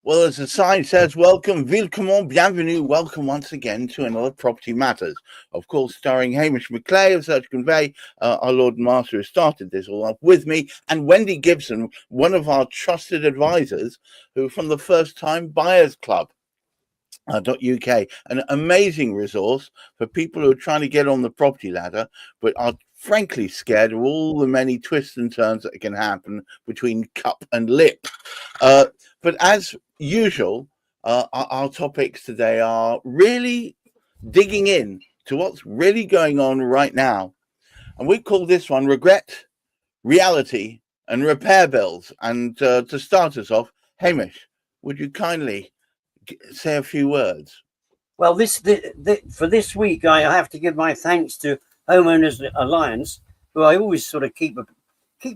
Well, as the sign says, welcome, willkommen, bienvenue, welcome once again to another Property Matters. Of course, starring Hamish McClay of Search Convey, our Lord and Master who started this all up with me, and Wendy Gibson, one of our trusted advisors, who from the First Time Buyers Club. .uk, an amazing resource for people who are trying to get on the property ladder, but are frankly scared of all the many twists and turns that can happen between cup and lip. But as usual, our topics today are really digging in to what's really going on right now. And we call this one Regret, Reality, and Repair Bills. And to start us off, Hamish, would you kindly say a few words? Well, for this week, I have to give my thanks to Homeowners Alliance, who I always sort of keep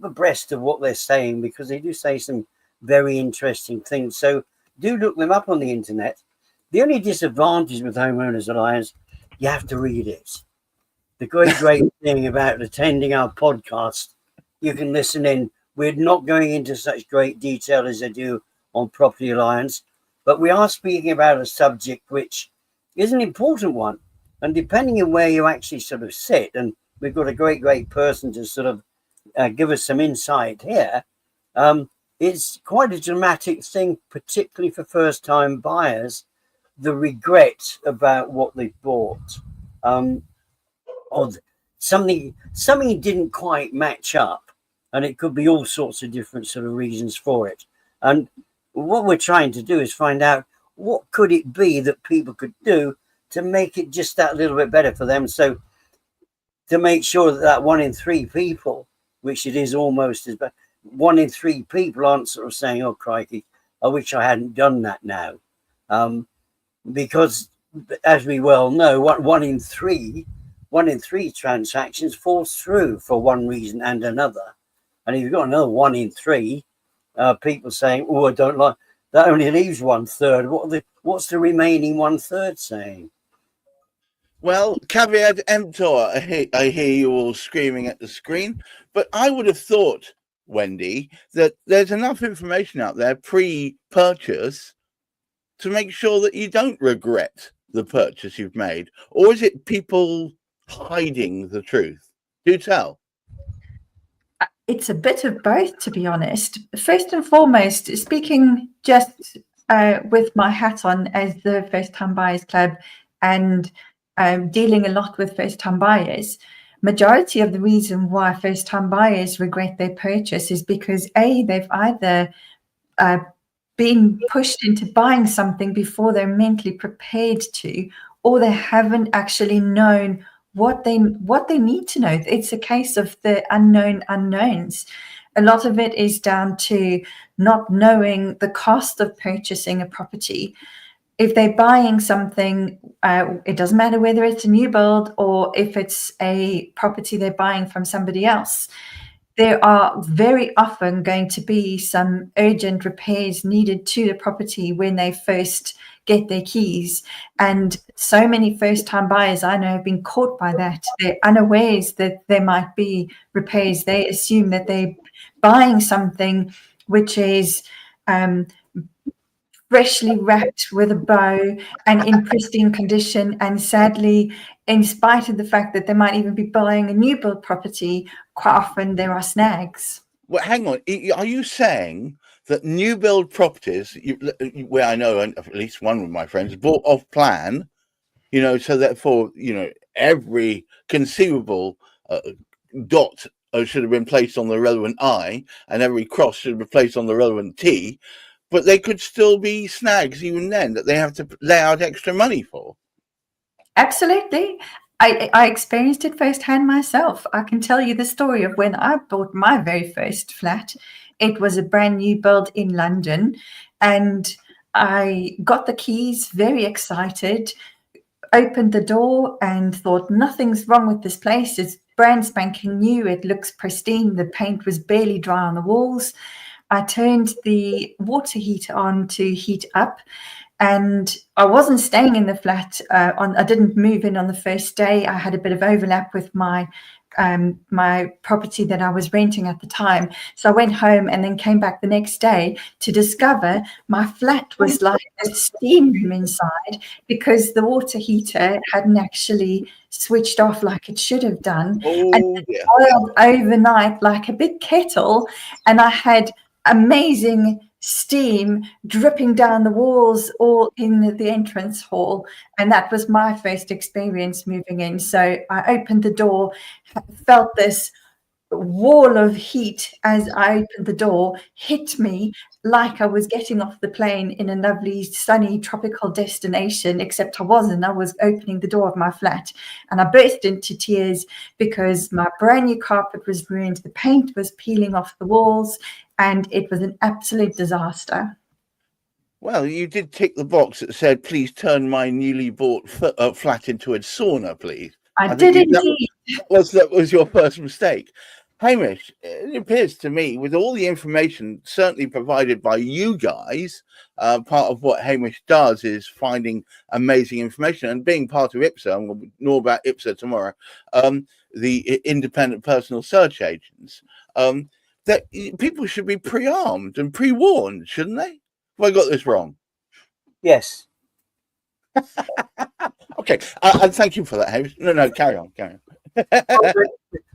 abreast of what they're saying, because they do say some very interesting things. So do look them up on the internet. The only disadvantage with Homeowners Alliance, you have to read it. The great thing about attending our podcast, you can listen in. We're not going into such great detail as I do on Property Alliance, but we are speaking about a subject which is an important one. And depending on where you actually sort of sit, and we've got a great person to sort of give us some insight here, it's quite a dramatic thing, particularly for first-time buyers, the regret about what they've bought. Or something didn't quite match up, and it could be all sorts of different sort of reasons for it. And what we're trying to do is find out what could it be that people could do to make it just that little bit better for them. So to make sure that 1 in 3 people, which it is almost as bad, 1 in 3 people aren't sort of saying, oh, crikey, I wish I hadn't done that now. Because as we well know, 1 in 3 transactions falls through for one reason and another. And if you've got another 1 in 3 people saying, oh, I don't like, that only leaves 1/3. What's the remaining 1/3 saying? Well, caveat emptor, I hear you all screaming at the screen, but I would have thought, Wendy, that there's enough information out there pre-purchase to make sure that you don't regret the purchase you've made. Or is it people hiding the truth? Do tell. It's a bit of both, to be honest. First and foremost, speaking just with my hat on as the First Time Buyers Club and dealing a lot with first time buyers, majority of the reason why first time buyers regret their purchase is because they've either been pushed into buying something before they're mentally prepared to, or they haven't actually known what they need to know. It's a case of the unknown unknowns. A lot of it is down to not knowing the cost of purchasing a property. If they're buying something, it doesn't matter whether it's a new build or if it's a property they're buying from somebody else. There are very often going to be some urgent repairs needed to the property when they first get their keys. And so many first-time buyers I know have been caught by that. They're unawares that there might be repairs. They assume that they're buying something which is freshly wrapped with a bow and in pristine condition. And sadly, in spite of the fact that they might even be buying a new build property, quite often there are snags. Well, hang on. Are you saying that new build properties, where I know at least one of my friends bought off plan, so therefore, every conceivable dot should have been placed on the relevant I, and every cross should have been placed on the relevant T, but they could still be snags even then that they have to lay out extra money for? Absolutely. I experienced it firsthand myself. I can tell you the story of when I bought my very first flat. It was a brand new build in London, and I got the keys, very excited, opened the door and thought, nothing's wrong with this place. It's brand spanking new. It looks pristine. The paint was barely dry on the walls. I turned the water heater on to heat up, and I wasn't staying in the flat. I didn't move in on the first day. I had a bit of overlap with my my property that I was renting at the time. So I went home and then came back the next day to discover my flat was like a steam room inside, because the water heater hadn't actually switched off like it should have done. And it boiled overnight like a big kettle, and I had amazing steam dripping down the walls all in the entrance hall, and that was my first experience moving in. So I opened the door, felt this wall of heat as I opened the door hit me like I was getting off the plane in a lovely sunny tropical destination, except I wasn't. I was opening the door of my flat, and I burst into tears because my brand new carpet was ruined, the paint was peeling off the walls, and it was an absolute disaster. Well, you did tick the box that said, please turn my newly bought flat into a sauna, please. I did indeed. That was your first mistake. Hamish, it appears to me, with all the information certainly provided by you guys, part of what Hamish does is finding amazing information, and being part of IPSA, and we'll know about IPSA tomorrow, the independent personal search agents, that people should be pre-armed and pre-warned, shouldn't they? Have I got this wrong? Yes. Okay, and thank you for that, Hamish. No, carry on.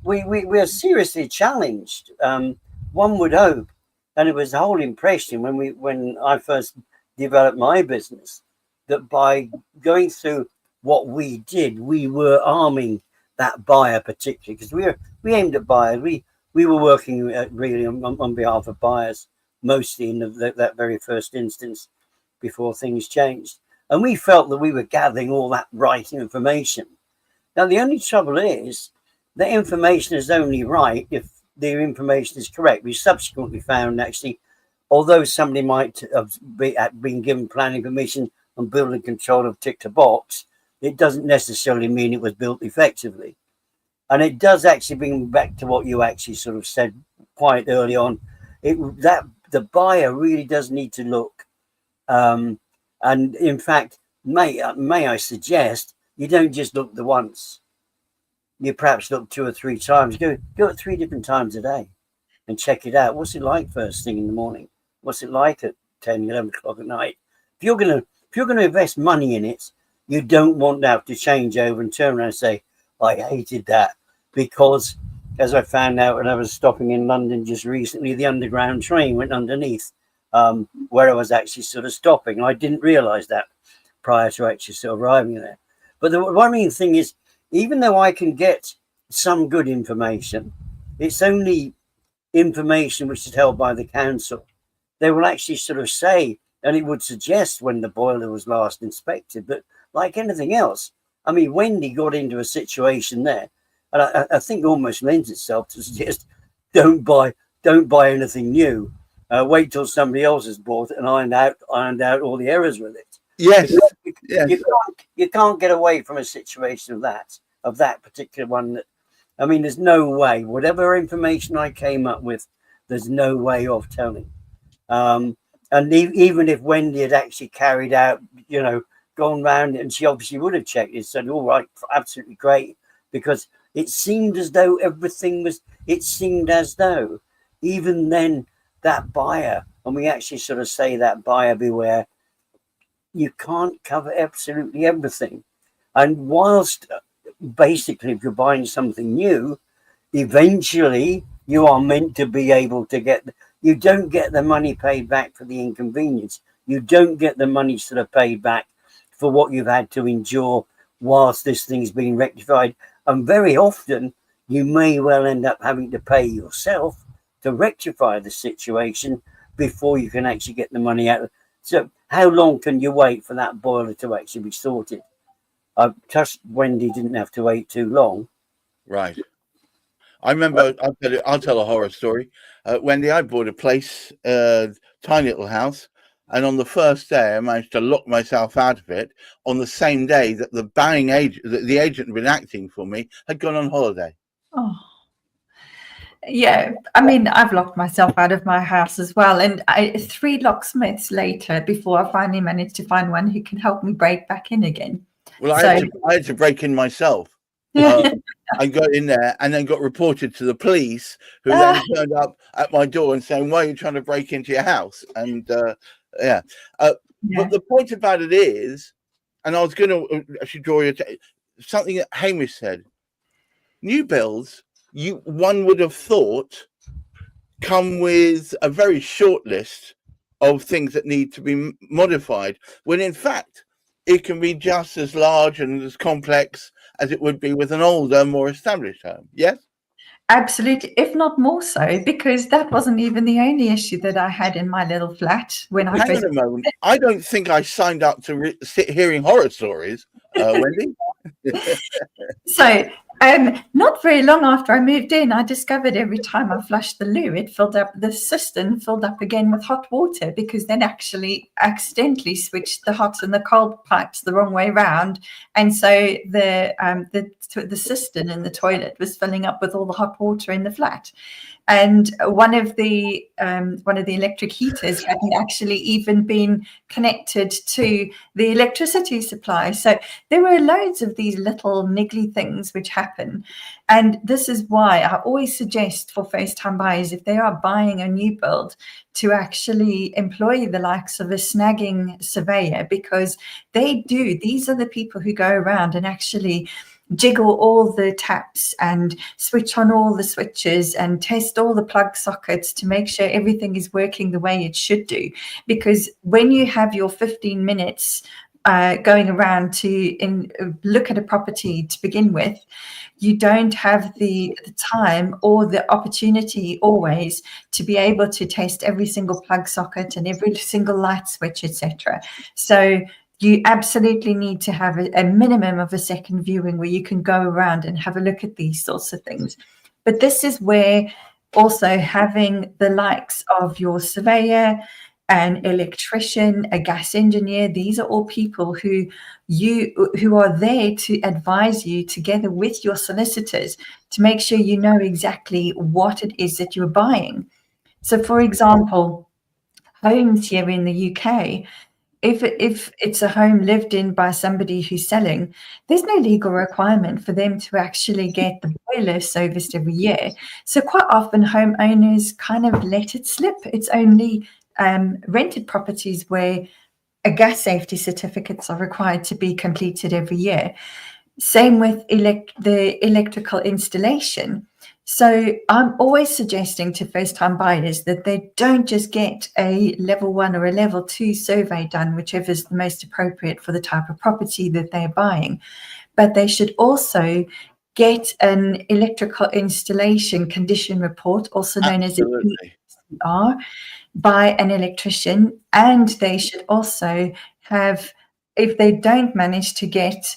We are seriously challenged. One would hope, and it was the whole impression when I first developed my business, that by going through what we did, we were arming that buyer particularly, because we aimed at buyers. We were working really on behalf of buyers, mostly in that very first instance before things changed. And we felt that we were gathering all that right information. Now, the only trouble is the information is only right if the information is correct. We subsequently found, actually, although somebody might have been given planning permission and building control of ticked a box, it doesn't necessarily mean it was built effectively. And it does actually bring back to what you actually sort of said quite early on, that the buyer really does need to look. And in fact, may I suggest, you don't just look the once. You perhaps look 2 or 3 times. Go at 3 different times a day and check it out. What's it like first thing in the morning? What's it like at 10, 11 o'clock at night? If you're gonna invest money in it, you don't want to have to change over and turn around and say, I hated that. Because as I found out when I was stopping in London just recently, the underground train went underneath where I was actually sort of stopping. I didn't realize that prior to actually sort of arriving there. But the worrying thing is, even though I can get some good information, it's only information which is held by the council. They will actually sort of say, and it would suggest when the boiler was last inspected, but like anything else, I mean, Wendy got into a situation there, and I think almost lends itself to suggest don't buy anything new. Wait till somebody else has bought it and ironed out all the errors with it. Yes. You can't get away from a situation of that particular one. I mean, there's no way, whatever information I came up with, there's no way of telling. And even if Wendy had actually carried out, gone round, and she obviously would have checked it, said, all right, absolutely great, because it seemed as though even then that buyer, and we actually sort of say that buyer beware, you can't cover absolutely everything. And whilst basically if you're buying something new, eventually you are meant to be able to you don't get the money paid back for the inconvenience. You don't get the money sort of paid back for what you've had to endure whilst this thing's being rectified. And very often you may well end up having to pay yourself to rectify the situation before you can actually get the money out. So how long can you wait for that boiler to actually be sorted? I trust Wendy didn't have to wait too long. Right. I remember, I'll tell a horror story. Wendy, I bought a place, tiny little house, and on the first day I managed to lock myself out of it on the same day that the buying agent, the agent who had been acting for me, had gone on holiday. Oh. Yeah, I mean, I've locked myself out of my house as well, and 3 locksmiths later before I finally managed to find one who can help me break back in again. Well, I had to break in myself. I got in there and then got reported to the police, who then turned up at my door and saying, "Why are you trying to break into your house?" And but the point about it is, and I was going to actually draw your something that Hamish said. New builds, one would have thought, come with a very short list of things that need to be modified, when in fact it can be just as large and as complex as it would be with an older, more established home. Yes? Absolutely, if not more so, because that wasn't even the only issue that I had in my little flat when I Hang on a moment. I don't think I signed up to sit hearing horror stories, Wendy. So, not very long after I moved in, I discovered every time I flushed the loo, it filled up, the cistern filled up again with hot water, because then actually accidentally switched the hot and the cold pipes the wrong way round. And so the cistern in the toilet was filling up with all the hot water in the flat. And one of the electric heaters hadn't actually even been connected to the electricity supply. So there were loads of these little niggly things which happen. And this is why I always suggest for first-time buyers, if they are buying a new build, to actually employ the likes of a snagging surveyor, because these are the people who go around and actually jiggle all the taps and switch on all the switches and test all the plug sockets to make sure everything is working the way it should do. Because when you have your 15 minutes going around to look at a property to begin with, you don't have the time or the opportunity always to be able to test every single plug socket and every single light switch, etc. So you absolutely need to have a minimum of a second viewing where you can go around and have a look at these sorts of things. But this is where also having the likes of your surveyor, an electrician, a gas engineer, these are all people who are there to advise you together with your solicitors to make sure you know exactly what it is that you're buying. So, for example, homes here in the UK, if it's a home lived in by somebody who's selling, there's no legal requirement for them to actually get the boiler serviced every year. So quite often homeowners kind of let it slip. It's only rented properties where a gas safety certificates are required to be completed every year. Same with the electrical installation. So I'm always suggesting to first-time buyers that they don't just get a level 1 or a level 2 survey done, whichever is the most appropriate for the type of property that they're buying, but they should also get an electrical installation condition report, also known as an ECR, by an electrician. And they should also have, if they don't manage to get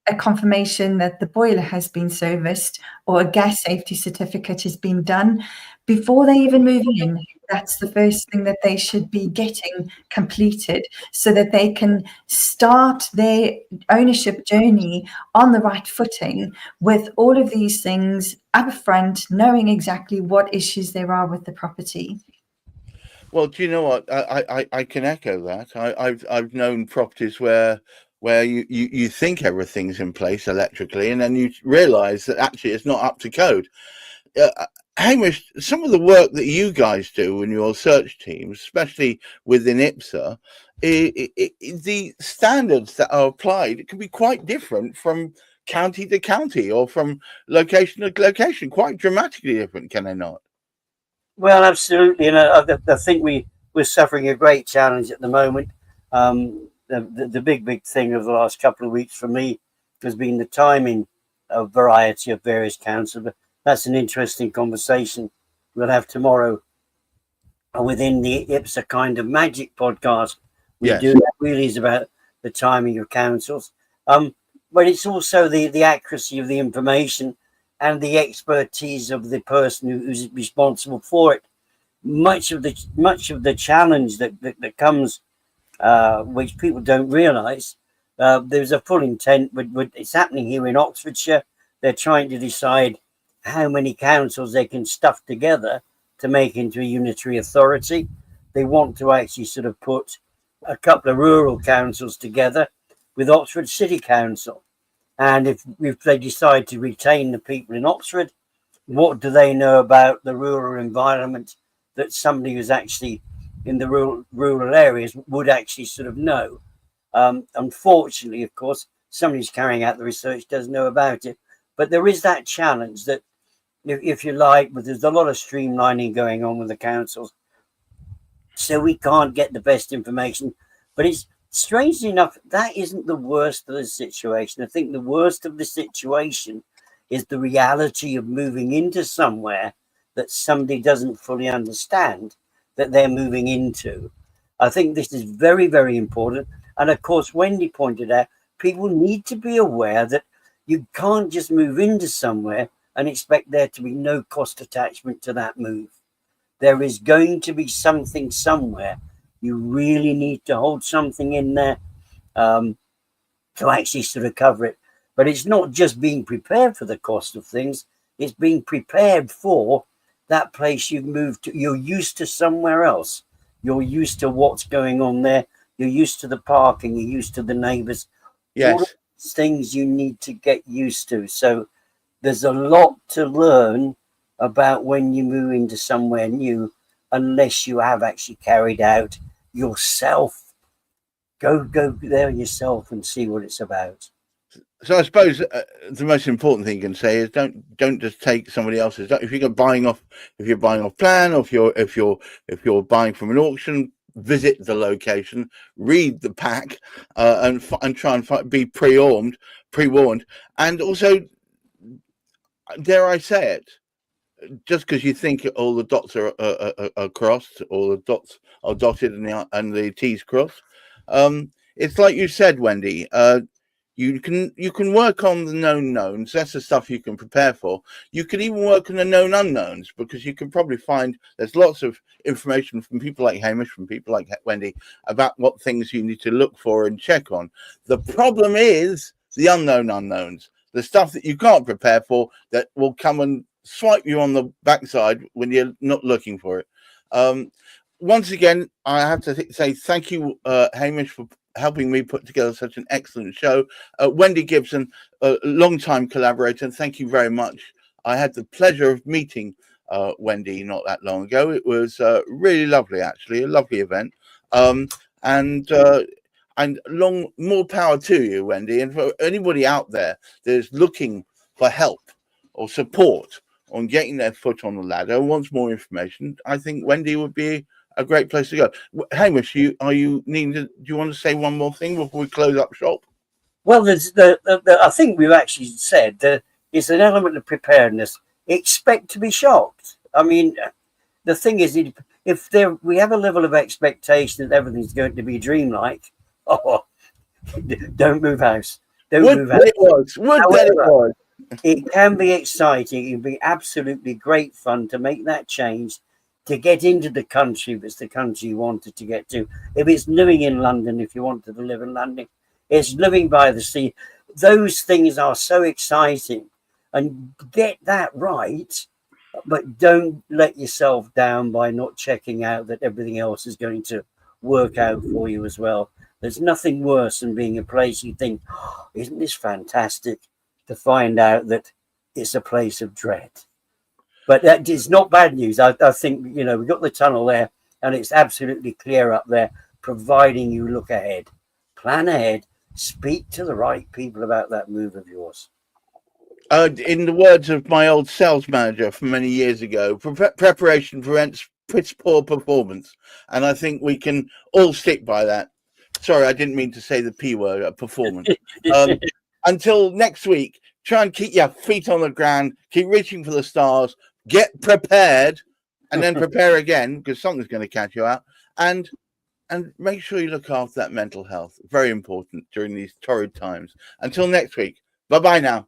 a confirmation that the boiler has been serviced or a gas safety certificate has been done before they even move in. That's the first thing that they should be getting completed so that they can start their ownership journey on the right footing with all of these things up front, knowing exactly what issues there are with the property. Well, do you know what? I can echo that. I've known properties where you think everything's in place electrically, and then you realise that actually it's not up to code. Hamish, some of the work that you guys do in your search teams, especially within IPSA, the standards that are applied, it can be quite different from county to county or from location to location, quite dramatically different, can they not? Well, absolutely. And I think we're suffering a great challenge at the moment. The big thing of the last couple of weeks for me has been the timing of variety of various councils. But that's an interesting conversation we'll have tomorrow within the IPSA Kind of Magic podcast. We do that really is about the timing of councils. But it's also the accuracy of the information and the expertise of the person who's responsible for it. Much of the challenge that comes, which people don't realise, there's a full intent. But it's happening here in Oxfordshire. They're trying to decide how many councils they can stuff together to make into a unitary authority. They want to actually sort of put a couple of rural councils together with Oxford City Council. And if they decide to retain the people in Oxford, what do they know about the rural environment that somebody who's actually in the rural areas would actually sort of know? Unfortunately, of course, somebody who's carrying out the research does know about it. But there is that challenge that, if you like, but there's a lot of streamlining going on with the councils. So we can't get the best information. But it's strangely enough, that isn't the worst of the situation. I think the worst of the situation is the reality of moving into somewhere that somebody doesn't fully understand that they're moving into. I think this is very, very important. And of course, Wendy pointed out, people need to be aware that you can't just move into somewhere and expect there to be no cost attachment to that move. There is going to be something somewhere. You really need to hold something in there to actually sort of cover it. But it's not just being prepared for the cost of things. It's being prepared for that place you've moved to. You're used to somewhere else. You're used to what's going on there. You're used to the parking. You're used to the neighbours. Yes. All of these things you need to get used to. So there's a lot to learn about when you move into somewhere new, unless you have actually carried out yourself. Go there yourself and see what it's about. So I suppose the most important thing you can say is don't just take somebody else's. If you're buying off plan, or if you're buying from an auction, visit the location, read the pack, and try and be pre-warned, and also, dare I say it, just because you think all the dots are crossed, all the dots are dotted and the T's crossed, it's like you said, Wendy. You can work on the known knowns. That's the stuff you can prepare for. You can even work on the known unknowns, because you can probably find there's lots of information from people like Hamish, from people like Wendy, about what things you need to look for and check on. The problem is the unknown unknowns, the stuff that you can't prepare for, that will come and swipe you on the backside when you're not looking for it. Once again, I have to say thank you, Hamish, for helping me put together such an excellent show. Wendy Gibson, a long-time collaborator, thank you very much. I had the pleasure of meeting Wendy not that long ago. It was really lovely, actually, a lovely event. And more power to you, Wendy. And for anybody out there that is looking for help or support on getting their foot on the ladder, wants more information, I think Wendy would be a great place to go. Hamish, do you want to say one more thing before we close up shop? Well, there's I think we've actually said that it's an element of preparedness. Expect to be shocked. I mean, the thing is, if we have a level of expectation that everything's going to be dreamlike, don't move house. Don't move house. It can be exciting. It can be absolutely great fun to make that change, to get into the country if it's the country you wanted to get to. If it's living in London, if you wanted to live in London, it's living by the sea. Those things are so exciting, and get that right, but don't let yourself down by not checking out that everything else is going to work out for you as well. There's nothing worse than being a place you think, isn't this fantastic, to find out that it's a place of dread. But that is not bad news. I think, we've got the tunnel there, and it's absolutely clear up there, providing you look ahead, plan ahead, speak to the right people about that move of yours. In the words of my old sales manager from many years ago, preparation prevents poor performance. And I think we can all stick by that. Sorry, I didn't mean to say the P word, performance. Until next week, try and keep your feet on the ground, keep reaching for the stars, get prepared, and then prepare again, because something's going to catch you out. And make sure you look after that mental health. Very important during these torrid times. Until next week. Bye-bye now.